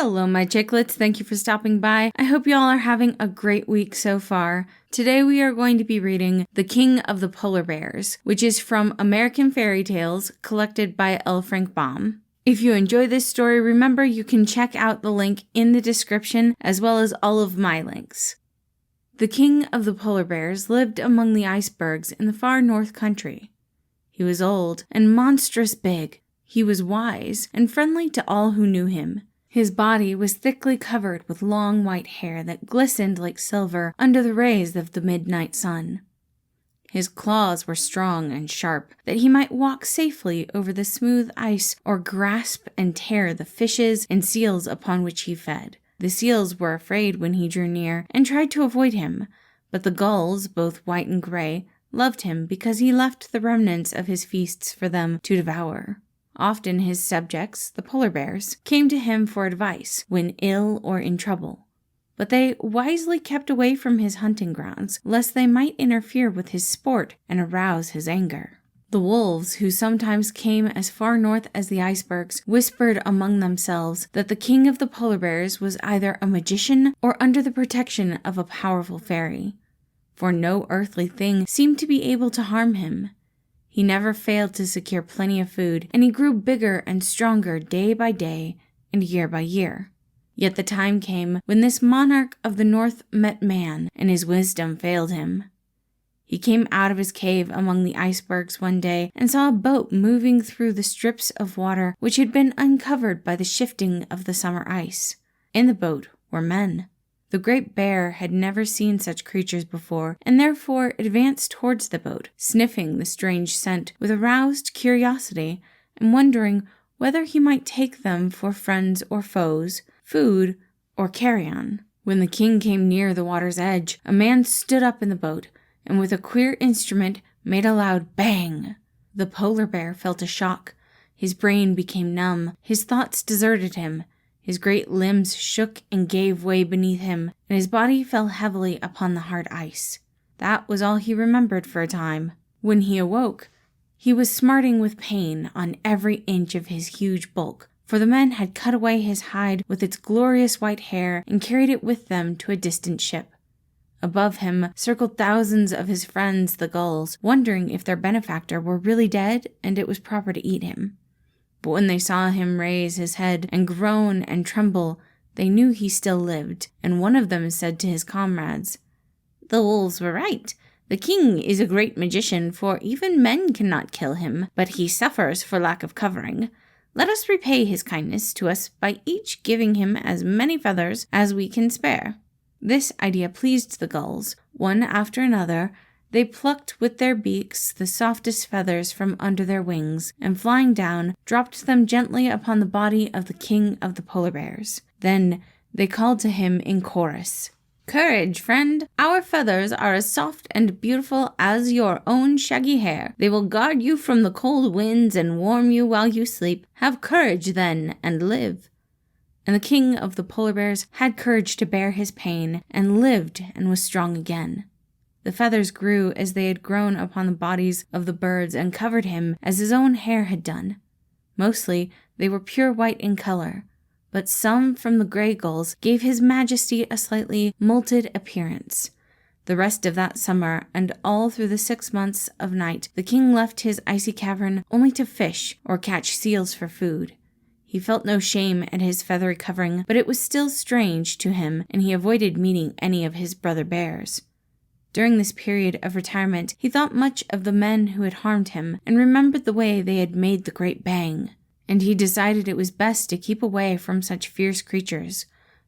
Hello, my chicklets. Thank you for stopping by. I hope you all are having a great week so far. Today we are going to be reading The King of the Polar Bears, which is from American Fairy Tales, collected by L. Frank Baum. If you enjoy this story, remember you can check out the link in the description as well as all of my links. The King of the Polar Bears lived among the icebergs in the far north country. He was old and monstrous big. He was wise and friendly to all who knew him. His body was thickly covered with long white hair that glistened like silver under the rays of the midnight sun. His claws were strong and sharp, that he might walk safely over the smooth ice or grasp and tear the fishes and seals upon which he fed. The seals were afraid when he drew near and tried to avoid him, but the gulls, both white and gray, loved him because he left the remnants of his feasts for them to devour. Often his subjects, the polar bears, came to him for advice when ill or in trouble, but they wisely kept away from his hunting grounds, lest they might interfere with his sport and arouse his anger. The wolves, who sometimes came as far north as the icebergs, whispered among themselves that the king of the polar bears was either a magician or under the protection of a powerful fairy, for no earthly thing seemed to be able to harm him. He never failed to secure plenty of food, and he grew bigger and stronger day by day and year by year. Yet the time came when this monarch of the north met man, and his wisdom failed him. He came out of his cave among the icebergs one day and saw a boat moving through the strips of water which had been uncovered by the shifting of the summer ice. In the boat were men. The great bear had never seen such creatures before, and therefore advanced towards the boat, sniffing the strange scent with aroused curiosity, and wondering whether he might take them for friends or foes, food or carrion. When the king came near the water's edge, a man stood up in the boat, and with a queer instrument made a loud bang. The polar bear felt a shock. His brain became numb, his thoughts deserted him. His great limbs shook and gave way beneath him, and his body fell heavily upon the hard ice. That was all he remembered for a time. When he awoke, he was smarting with pain on every inch of his huge bulk, for the men had cut away his hide with its glorious white hair and carried it with them to a distant ship. Above him circled thousands of his friends, the gulls, wondering if their benefactor were really dead and it was proper to eat him. But when they saw him raise his head and groan and tremble, they knew he still lived, and one of them said to his comrades, "The wolves were right. The king is a great magician, for even men cannot kill him, but he suffers for lack of covering. Let us repay his kindness to us by each giving him as many feathers as we can spare." This idea pleased the gulls. One after another, they plucked with their beaks the softest feathers from under their wings, and flying down, dropped them gently upon the body of the king of the polar bears. Then they called to him in chorus, "Courage, friend! Our feathers are as soft and beautiful as your own shaggy hair. They will guard you from the cold winds and warm you while you sleep. Have courage, then, and live." And the king of the polar bears had courage to bear his pain, and lived and was strong again. The feathers grew as they had grown upon the bodies of the birds and covered him as his own hair had done. Mostly they were pure white in color, but some from the gray gulls gave his majesty a slightly molted appearance. The rest of that summer and all through the 6 months of night, the king left his icy cavern only to fish or catch seals for food. He felt no shame at his feathery covering, but it was still strange to him, and he avoided meeting any of his brother bears. During this period of retirement, he thought much of the men who had harmed him and remembered the way they had made the great bang, and he decided it was best to keep away from such fierce creatures.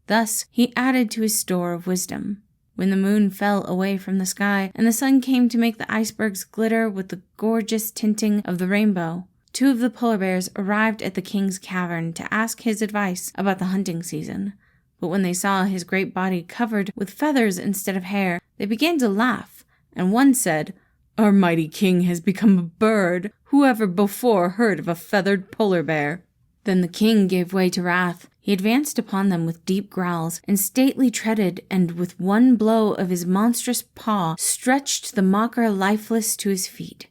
Thus, he added to his store of wisdom. When the moon fell away from the sky and the sun came to make the icebergs glitter with the gorgeous tinting of the rainbow, 2 of the polar bears arrived at the king's cavern to ask his advice about the hunting season. But when they saw his great body covered with feathers instead of hair, they began to laugh, and one said, "Our mighty king has become a bird. Whoever before heard of a feathered polar bear?" Then the king gave way to wrath. He advanced upon them with deep growls and stately treaded, and with one blow of his monstrous paw stretched the mocker lifeless to his feet.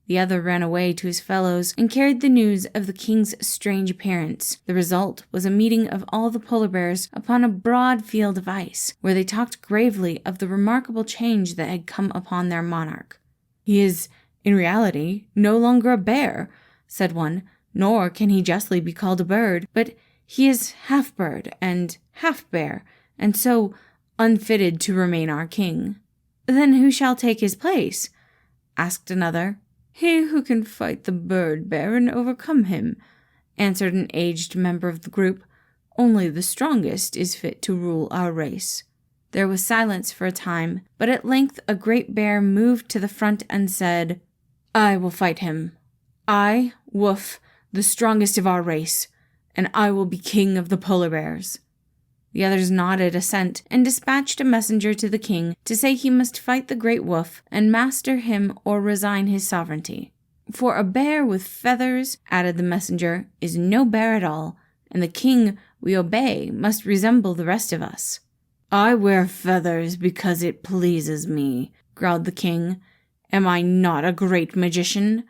The other ran away to his fellows and carried the news of the king's strange appearance. The result was a meeting of all the polar bears upon a broad field of ice, where they talked gravely of the remarkable change that had come upon their monarch. "He is, in reality, no longer a bear," said one, "nor can he justly be called a bird, but he is half bird and half bear, and so unfitted to remain our king." "Then who shall take his place?" asked another. "He who can fight the bird bear and overcome him," answered an aged member of the group. "Only the strongest is fit to rule our race." There was silence for a time, but at length a great bear moved to the front and said, "I will fight him. I, Woof, the strongest of our race, and I will be king of the polar bears." The others nodded assent and dispatched a messenger to the king to say he must fight the great wolf and master him or resign his sovereignty. "For a bear with feathers," added the messenger, "is no bear at all, and the king we obey must resemble the rest of us." "I wear feathers because it pleases me," growled the king. "Am I not a great magician?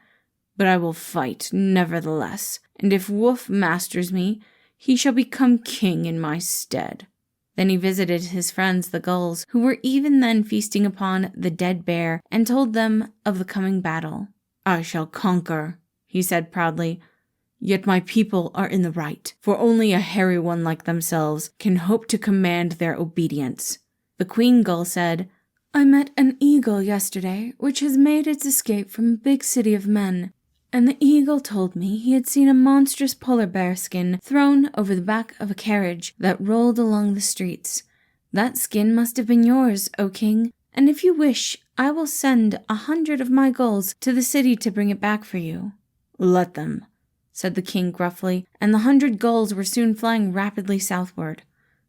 But I will fight nevertheless, and if Wolf masters me, he shall become king in my stead." Then he visited his friends the gulls, who were even then feasting upon the dead bear, and told them of the coming battle. "I shall conquer," he said proudly. "Yet my people are in the right, for only a hairy one like themselves can hope to command their obedience." The queen gull said, "I met an eagle yesterday, which has made its escape from a big city of men. And the eagle told me he had seen a monstrous polar bear skin thrown over the back of a carriage that rolled along the streets. That skin must have been yours, O king, and if you wish, I will send 100 of my gulls to the city to bring it back for you." "Let them," said the king gruffly, and the 100 gulls were soon flying rapidly southward.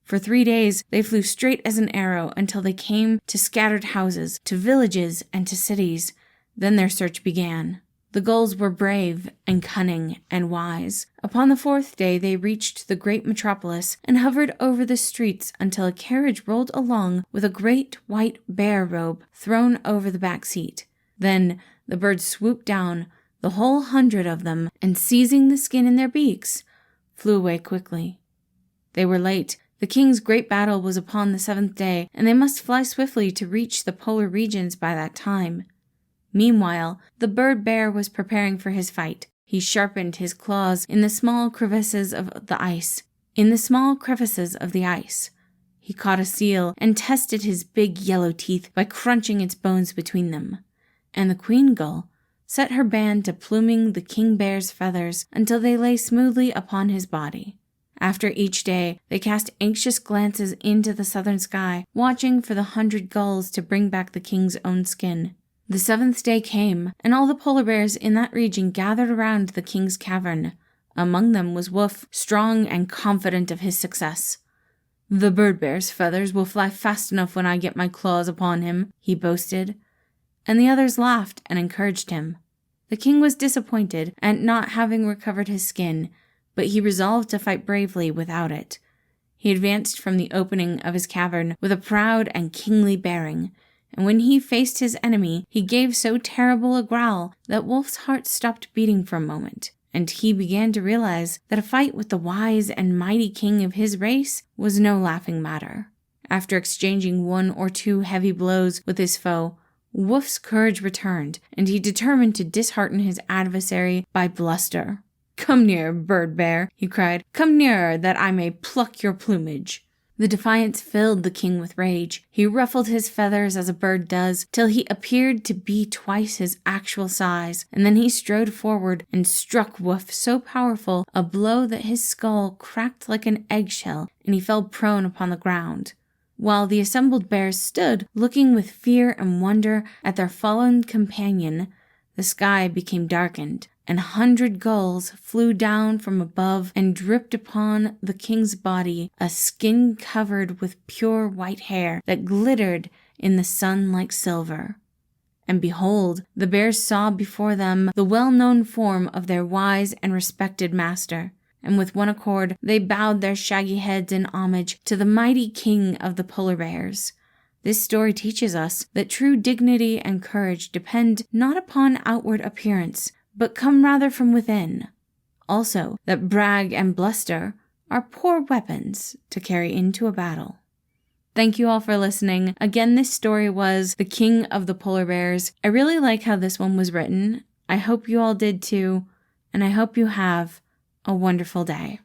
For 3 days they flew straight as an arrow until they came to scattered houses, to villages, and to cities. Then their search began. The gulls were brave and cunning and wise. Upon the 4th day they reached the great metropolis and hovered over the streets until a carriage rolled along with a great white bear robe thrown over the back seat. Then the birds swooped down, the whole 100 of them, and seizing the skin in their beaks, flew away quickly. They were late. The king's great battle was upon the 7th day, and they must fly swiftly to reach the polar regions by that time. Meanwhile, the bird bear was preparing for his fight. He sharpened his claws in the small crevices of the ice. He caught a seal and tested his big yellow teeth by crunching its bones between them. And the queen gull set her band to pluming the king bear's feathers until they lay smoothly upon his body. After each day, they cast anxious glances into the southern sky, watching for the 100 gulls to bring back the king's own skin. The 7th day came, and all the polar bears in that region gathered around the king's cavern. Among them was Wolf, strong and confident of his success. "The bird bear's feathers will fly fast enough when I get my claws upon him," he boasted. And the others laughed and encouraged him. The king was disappointed at not having recovered his skin, but he resolved to fight bravely without it. He advanced from the opening of his cavern with a proud and kingly bearing, and when he faced his enemy, he gave so terrible a growl that Wolf's heart stopped beating for a moment, and he began to realize that a fight with the wise and mighty king of his race was no laughing matter. After exchanging 1 or 2 heavy blows with his foe, Wolf's courage returned, and he determined to dishearten his adversary by bluster. "Come near, bird bear," he cried. "Come nearer, that I may pluck your plumage." The defiance filled the king with rage. He ruffled his feathers as a bird does, till he appeared to be twice his actual size, and then he strode forward and struck Wolf so powerful a blow that his skull cracked like an eggshell, and he fell prone upon the ground. While the assembled bears stood, looking with fear and wonder at their fallen companion, the sky became darkened, and 100 gulls flew down from above and dripped upon the king's body a skin covered with pure white hair that glittered in the sun like silver. And behold, the bears saw before them the well-known form of their wise and respected master, and with one accord they bowed their shaggy heads in homage to the mighty king of the polar bears. This story teaches us that true dignity and courage depend not upon outward appearance, but come rather from within. Also, that brag and bluster are poor weapons to carry into a battle. Thank you all for listening. Again, this story was The King of the Polar Bears. I really like how this one was written. I hope you all did too, and I hope you have a wonderful day.